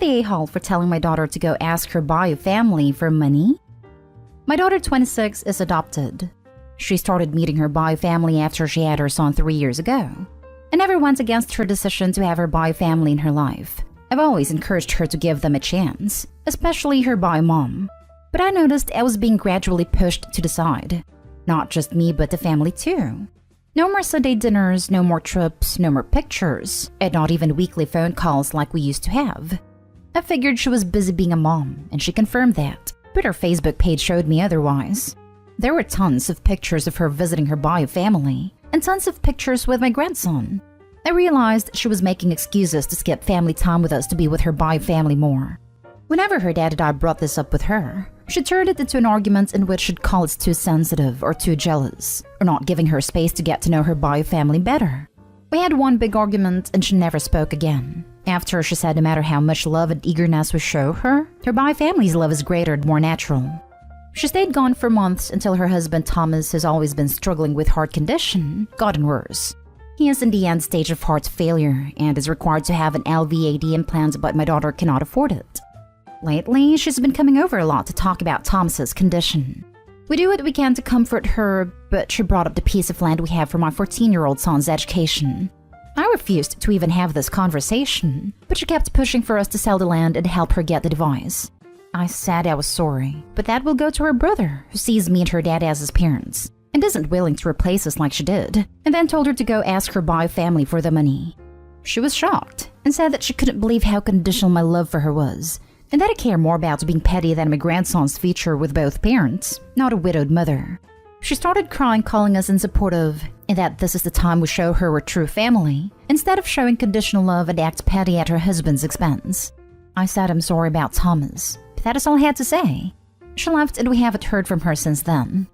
the a-hole for telling my daughter to go ask her bio family for money? My daughter, 26, is adopted. She started meeting her bio family after she had her son 3 years ago. I never went against her decision to have her bio family in her life. I've always encouraged her to give them a chance, especially her bio mom. But I noticed I was being gradually pushed to the side. Not just me, but the family too. No more Sunday dinners, no more trips, no more pictures, and not even weekly phone calls like we used to have. I figured she was busy being a mom, and she confirmed that, but her Facebook page showed me otherwise. There were tons of pictures of her visiting her bio family, and tons of pictures with my grandson. I realized she was making excuses to skip family time with us to be with her bio family more. Whenever her dad and I brought this up with her, she turned it into an argument in which she'd call us too sensitive or too jealous, or not giving her space to get to know her bio family better. We had one big argument and she never spoke again. After, she said no matter how much love and eagerness we show her bio family's love is greater and more natural. She stayed gone for months until her husband Thomas, who's always been struggling with heart condition, gotten worse. He is in the end stage of heart failure and is required to have an LVAD implant, but my daughter cannot afford it. Lately, she's been coming over a lot to talk about Thomas's condition. We do what we can to comfort her, but she brought up the piece of land we have for my 14-year-old son's education. I refused to even have this conversation, but she kept pushing for us to sell the land and help her get the device. I said I was sorry, but that will go to her brother, who sees me and her dad as his parents, and isn't willing to replace us like she did, and then told her to go ask her bio family for the money. She was shocked, and said that she couldn't believe how conditional my love for her was, and that I care more about being petty than my grandson's future with both parents, not a widowed mother. She started crying, calling us unsupportive, and that this is the time we show her we're true family, instead of showing conditional love and act petty at her husband's expense. I said I'm sorry about Thomas, but that is all I had to say. She left and we haven't heard from her since then.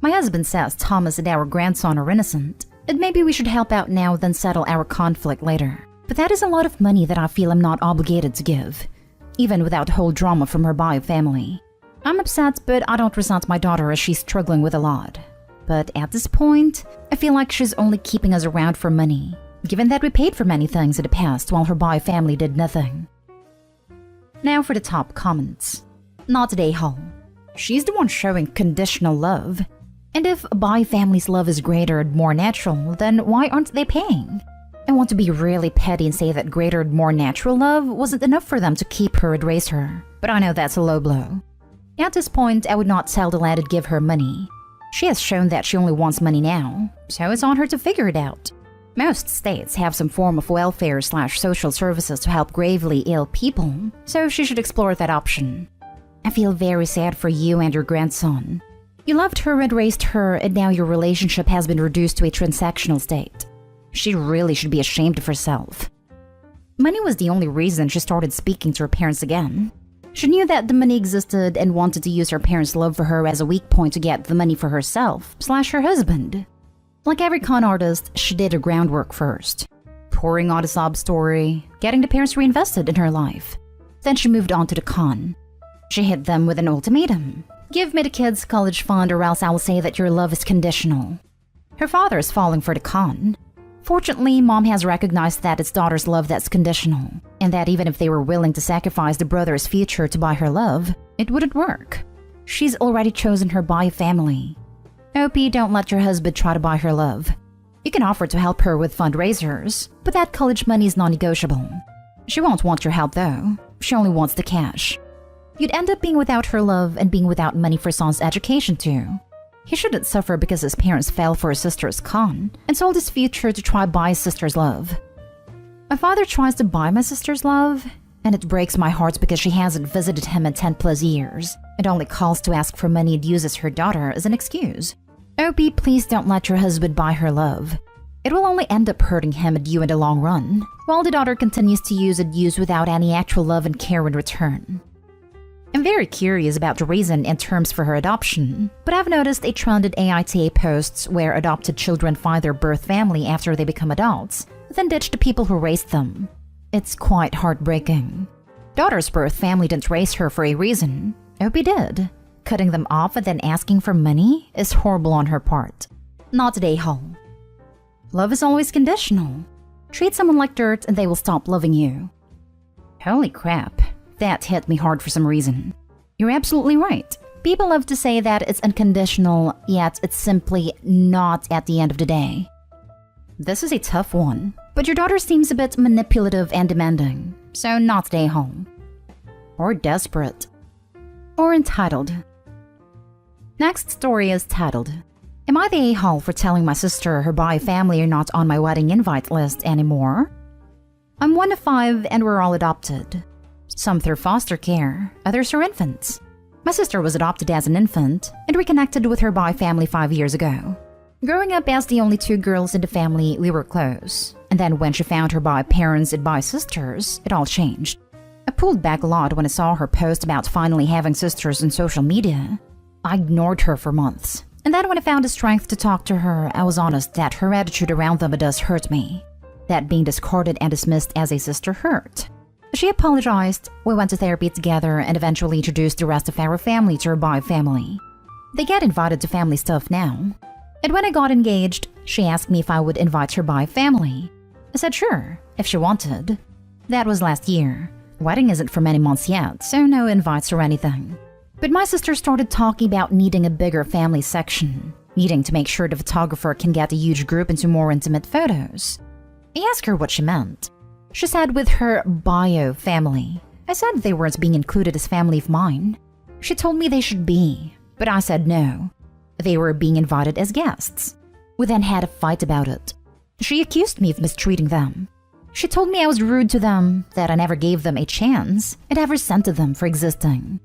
My husband says Thomas and our grandson are innocent, and maybe we should help out now then settle our conflict later. But that is a lot of money that I feel I'm not obligated to give, even without the whole drama from her bio family. I'm upset, but I don't resent my daughter as she's struggling with a lot. But at this point, I feel like she's only keeping us around for money, given that we paid for many things in the past while her bio family did nothing. Now for the top comments. Not today, Hall. She's the one showing conditional love. And if a bio family's love is greater and more natural, then why aren't they paying? I want to be really petty and say that greater and more natural love wasn't enough for them to keep her and raise her, but I know that's a low blow. At this point, I would not sell the land and give her money. She has shown that she only wants money now, so it's on her to figure it out. Most states have some form of welfare/social services to help gravely ill people, so she should explore that option. I feel very sad for you and your grandson. You loved her and raised her, and now your relationship has been reduced to a transactional state. She really should be ashamed of herself. Money was the only reason she started speaking to her parents again. She knew that the money existed and wanted to use her parents' love for her as a weak point to get the money for herself/her husband. Like every con artist, she did her groundwork first, pouring out a sob story, getting the parents reinvested in her life. Then she moved on to the con. She hit them with an ultimatum. Give me the kids' college fund or else I will say that your love is conditional. Her father is falling for the con. Fortunately, Mom has recognized that it's daughter's love that's conditional, and that even if they were willing to sacrifice the brother's future to buy her love, it wouldn't work. She's already chosen her bio family. Opie, don't let your husband try to buy her love. You can offer to help her with fundraisers, but that college money is non-negotiable. She won't want your help though. She only wants the cash. You'd end up being without her love and being without money for son's education too. He shouldn't suffer because his parents fell for his sister's con and sold his future to try buy his sister's love. My father tries to buy my sister's love, and it breaks my heart because she hasn't visited him in 10+ years and only calls to ask for money and uses her daughter as an excuse. Opie, please don't let your husband buy her love. It will only end up hurting him and you in the long run, while the daughter continues to use and use without any actual love and care in return. I'm very curious about the reason and terms for her adoption, but I've noticed a trend in AITA posts where adopted children find their birth family after they become adults, then ditch the people who raised them. It's quite heartbreaking. Daughter's birth family didn't raise her for a reason. Opie did. Cutting them off and then asking for money is horrible on her part. Not today, Hall. Love is always conditional. Treat someone like dirt and they will stop loving you. Holy crap. That hit me hard for some reason. You're absolutely right. People love to say that it's unconditional, yet it's simply not at the end of the day. This is a tough one, but your daughter seems a bit manipulative and demanding, so not stay home. Or desperate. Or entitled. Next story is titled, Am I the a-hole for telling my sister her bi family are not on my wedding invite list anymore? I'm one of 5 and we're all adopted. Some through foster care, others are infants. My sister was adopted as an infant and reconnected with her bi family 5 years ago. Growing up as the only 2 girls in the family, we were close. And then when she found her bi parents and bi sisters, it all changed. I pulled back a lot when I saw her post about finally having sisters on social media. I ignored her for months. And then when I found the strength to talk to her, I was honest that her attitude around them does hurt me. That being discarded and dismissed as a sister hurt. She apologized, we went to therapy together, and eventually introduced the rest of our family to her bi family. They get invited to family stuff now. And when I got engaged, she asked me if I would invite her bi family. I said sure, if she wanted. That was last year. Wedding isn't for many months yet, so no invites or anything. But my sister started talking about needing a bigger family section, needing to make sure the photographer can get a huge group into more intimate photos. I asked her what she meant. She said with her bio family. I said they weren't being included as family of mine. She told me they should be, but I said no. They were being invited as guests. We then had a fight about it. She accused me of mistreating them. She told me I was rude to them, that I never gave them a chance, and I resented them for existing.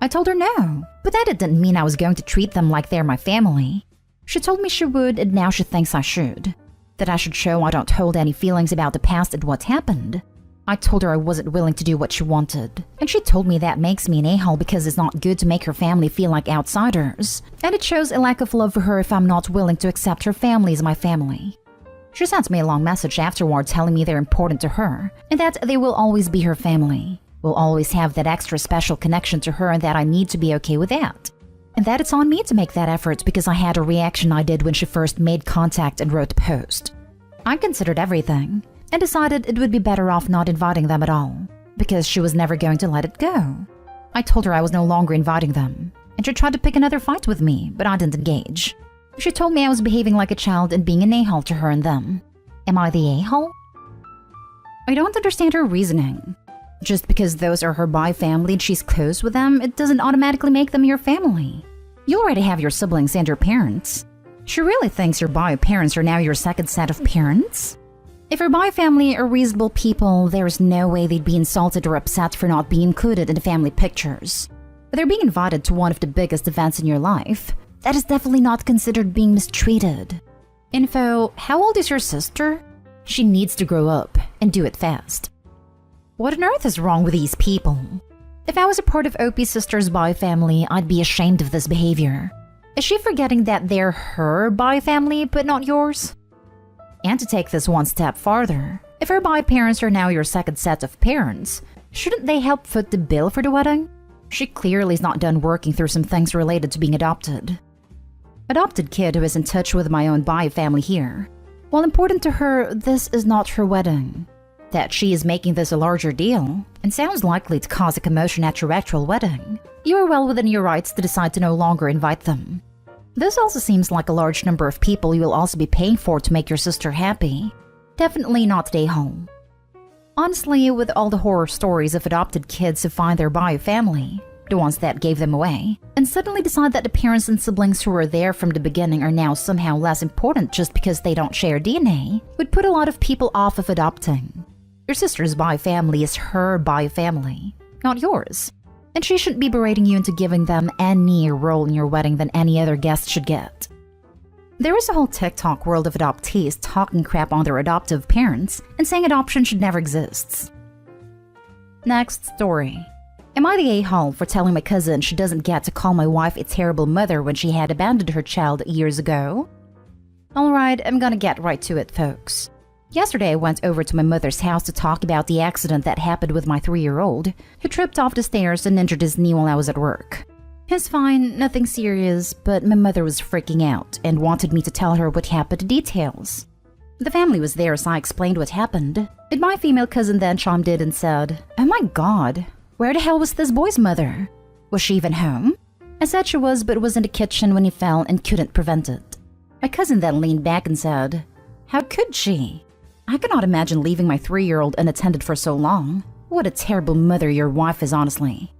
I told her no, but that didn't mean I was going to treat them like they're my family. She told me she would, and now she thinks I should. That I should show I don't hold any feelings about the past and what happened. I told her I wasn't willing to do what she wanted, and she told me that makes me an a-hole because it's not good to make her family feel like outsiders, and it shows a lack of love for her if I'm not willing to accept her family as my family. She sent me a long message afterward telling me they're important to her, and that they will always be her family, will always have that extra special connection to her, and that I need to be okay with that. And that it's on me to make that effort because I had a reaction I did when she first made contact and wrote the post. I considered everything, and decided it would be better off not inviting them at all, because she was never going to let it go. I told her I was no longer inviting them, and she tried to pick another fight with me, but I didn't engage. She told me I was behaving like a child and being an a-hole to her and them. Am I the a-hole? I don't understand her reasoning. Just because those are her bi family and she's close with them, it doesn't automatically make them your family. You already have your siblings and your parents. She really thinks your bi parents are now your second set of parents? If her bi family are reasonable people, there's no way they'd be insulted or upset for not being included in the family pictures. But they're being invited to one of the biggest events in your life. That is definitely not considered being mistreated. Info, how old is your sister? She needs to grow up, and do it fast. What on earth is wrong with these people? If I was a part of Opie's sister's bi family, I'd be ashamed of this behavior. Is she forgetting that they're her bi family, but not yours? And to take this one step farther, if her bi parents are now your second set of parents, shouldn't they help foot the bill for the wedding? She clearly is not done working through some things related to being adopted. Adopted kid who is in touch with my own bi family here. While important to her, this is not her wedding. That she is making this a larger deal, and sounds likely to cause a commotion at your actual wedding, you are well within your rights to decide to no longer invite them. This also seems like a large number of people you will also be paying for to make your sister happy. Definitely not stay home. Honestly, with all the horror stories of adopted kids who find their bi family, the ones that gave them away, and suddenly decide that the parents and siblings who were there from the beginning are now somehow less important just because they don't share DNA, would put a lot of people off of adopting. Your sister's bi family is her bi family, not yours. And she shouldn't be berating you into giving them any role in your wedding than any other guest should get. There is a whole TikTok world of adoptees talking crap on their adoptive parents and saying adoption should never exist. Next story. Am I the a-hole for telling my cousin she doesn't get to call my wife a terrible mother when she had abandoned her child years ago? Alright, I'm gonna get right to it, folks. Yesterday I went over to my mother's house to talk about the accident that happened with my 3-year-old, who tripped off the stairs and injured his knee while I was at work. He's fine, nothing serious, but my mother was freaking out and wanted me to tell her what happened, details. The family was there, so I explained what happened, and my female cousin then chimed in and said, "Oh my god, Where the hell was this boy's mother? Was she even home? I said she was, but was in the kitchen when he fell and couldn't prevent it. My cousin then leaned back and said, "How could she? I cannot imagine leaving my 3-year-old unattended for so long. What a terrible mother your wife is, honestly."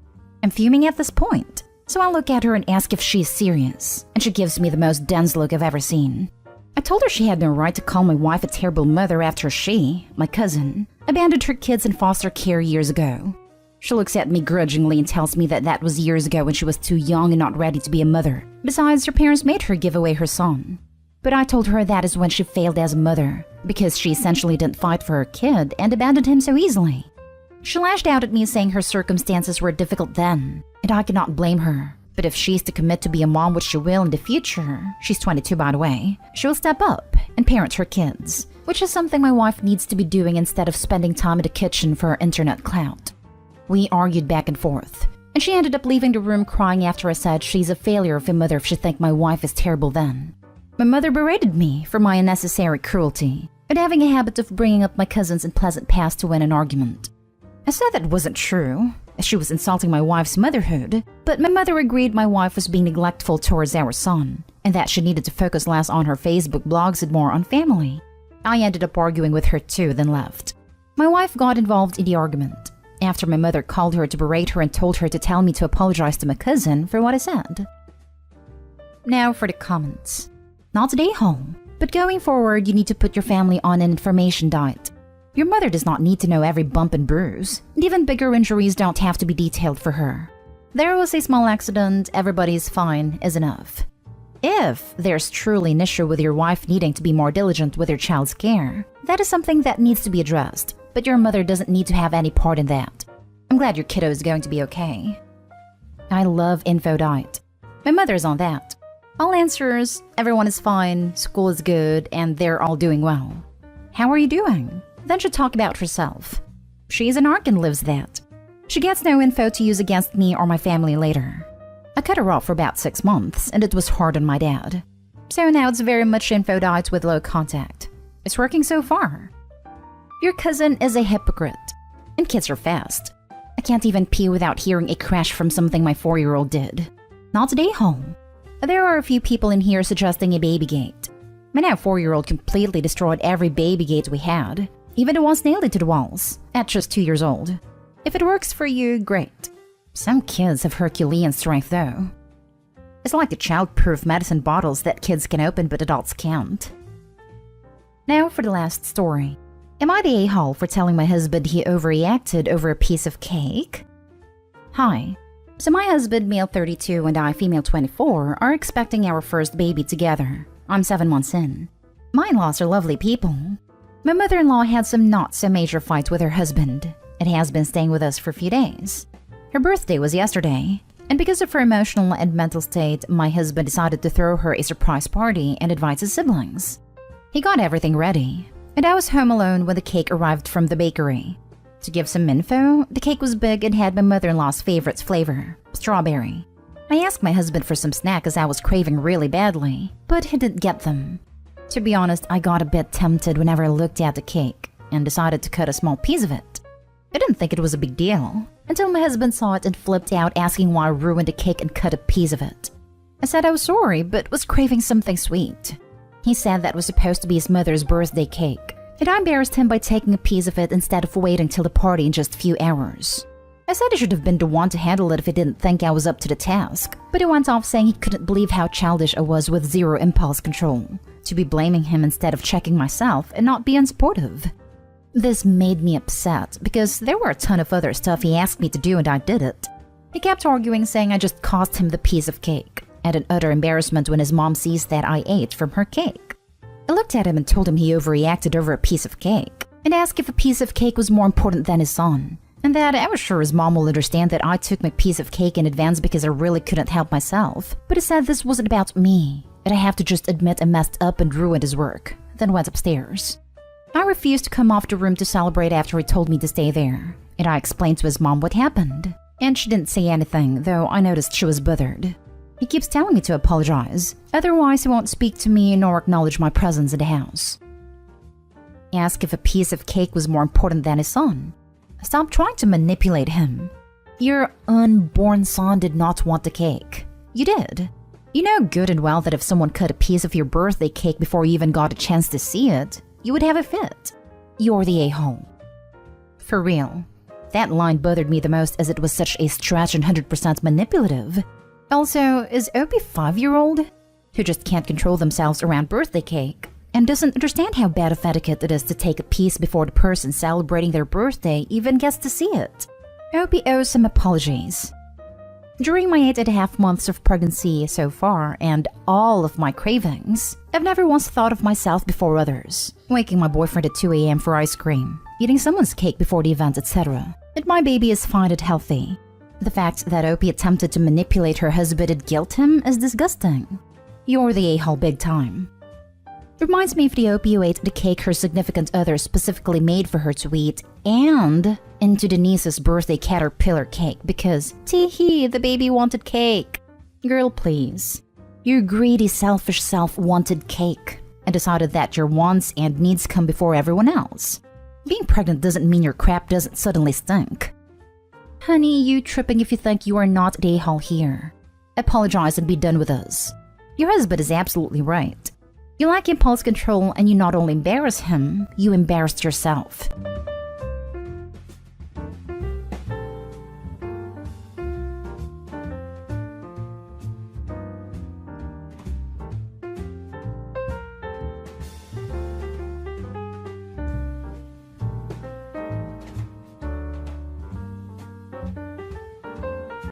I'm fuming at this point, so I look at her and ask if she is serious, and she gives me the most dense look I've ever seen. I told her she had no right to call my wife a terrible mother after she, my cousin, abandoned her kids in foster care years ago. She looks at me grudgingly and tells me that that was years ago when she was too young and not ready to be a mother. Besides, her parents made her give away her son. But I told her that is when she failed as a mother, because she essentially didn't fight for her kid and abandoned him so easily. She lashed out at me saying her circumstances were difficult then, and I cannot blame her. But if she's to commit to be a mom, which she will in the future, she's 22 by the way, she will step up and parent her kids, which is something my wife needs to be doing instead of spending time in the kitchen for her internet clout. We argued back and forth, and she ended up leaving the room crying after I said she's a failure of a mother if she thinks my wife is terrible then. My mother berated me for my unnecessary cruelty and having a habit of bringing up my cousin's unpleasant past to win an argument. I said that wasn't true, as she was insulting my wife's motherhood, but my mother agreed my wife was being neglectful towards our son, and that she needed to focus less on her Facebook blogs and more on family. I ended up arguing with her too, then left. My wife got involved in the argument, after my mother called her to berate her and told her to tell me to apologize to my cousin for what I said. Now for the comments. Not today, home, but going forward you need to put your family on an information diet. Your mother does not need to know every bump and bruise, and even bigger injuries don't have to be detailed for her. There was a small accident, everybody's fine is enough. If there's truly an issue with your wife needing to be more diligent with your child's care, that is something that needs to be addressed, but your mother doesn't need to have any part in that. I'm glad your kiddo is going to be okay. I love info diet. My mother's on that. All answers, everyone is fine, school is good, and they're all doing well. How are you doing? Then she'll talk about herself. She's an arc and lives that. She gets no info to use against me or my family later. I cut her off for about 6 months, and it was hard on my dad. So now it's very much info diet with low contact. It's working so far. Your cousin is a hypocrite. And kids are fast. I can't even pee without hearing a crash from something my 4-year-old did. Not today, home. There are a few people in here suggesting a baby gate. My now 4-year-old completely destroyed every baby gate we had, even the ones nailed into the walls, at just 2 years old. If it works for you, great. Some kids have Herculean strength though. It's like the child-proof medicine bottles that kids can open but adults can't. Now for the last story. Am I the a-hole for telling my husband he overreacted over a piece of cake? Hi. So my husband, male 32, and I, female 24, are expecting our first baby together. I'm 7 months in. My in-laws are lovely people. My mother-in-law had some not-so-major fights with her husband, and has been staying with us for a few days. Her birthday was yesterday, and because of her emotional and mental state, my husband decided to throw her a surprise party and invite his siblings. He got everything ready, and I was home alone when the cake arrived from the bakery. To give some info, the cake was big and had my mother-in-law's favorite flavor, strawberry. I asked my husband for some snack as I was craving really badly, but he didn't get them. To be honest, I got a bit tempted whenever I looked at the cake and decided to cut a small piece of it. I didn't think it was a big deal, until my husband saw it and flipped out asking why I ruined the cake and cut a piece of it. I said I was sorry, but was craving something sweet. He said that was supposed to be his mother's birthday cake, and I embarrassed him by taking a piece of it instead of waiting till the party in just a few hours. I said I should have been the one to handle it if he didn't think I was up to the task, but he went off saying he couldn't believe how childish I was with zero impulse control, to be blaming him instead of checking myself and not being supportive. This made me upset because there were a ton of other stuff he asked me to do and I did it. He kept arguing, saying I just cost him the piece of cake, and an utter embarrassment when his mom sees that I ate from her cake. I looked at him and told him he overreacted over a piece of cake, and asked if a piece of cake was more important than his son, and that I was sure his mom will understand that I took my piece of cake in advance because I really couldn't help myself. But he said this wasn't about me, that I have to just admit I messed up and ruined his work, then went upstairs. I refused to come off the room to celebrate after he told me to stay there, and I explained to his mom what happened, and she didn't say anything, though I noticed she was bothered. He keeps telling me to apologize, otherwise he won't speak to me nor acknowledge my presence in the house. He asked if a piece of cake was more important than his son. Stop trying to manipulate him. Your unborn son did not want the cake. You did. You know good and well that if someone cut a piece of your birthday cake before you even got a chance to see it, you would have a fit. You're the a-hole. For real. That line bothered me the most as it was such a stretch and 100% manipulative. Also, is Opie 5-year-old? Who just can't control themselves around birthday cake and doesn't understand how bad of etiquette it is to take a piece before the person celebrating their birthday even gets to see it. Opie owes some apologies. During my 8.5 months of pregnancy so far and all of my cravings, I've never once thought of myself before others, waking my boyfriend at 2 a.m. for ice cream, eating someone's cake before the event, etc. And my baby is fine and healthy. The fact that Opie attempted to manipulate her husband and guilt him is disgusting. You're the a-hole big time. Reminds me of the Opie who ate the cake her significant other specifically made for her to eat and into Denise's birthday caterpillar cake because, tee-hee, the baby wanted cake. Girl, please. Your greedy, selfish self wanted cake and decided that your wants and needs come before everyone else. Being pregnant doesn't mean your crap doesn't suddenly stink. Honey, you tripping if you think you are not the a-hole here. Apologize and be done with us. Your husband is absolutely right. You lack impulse control and you not only embarrass him, you embarrassed yourself.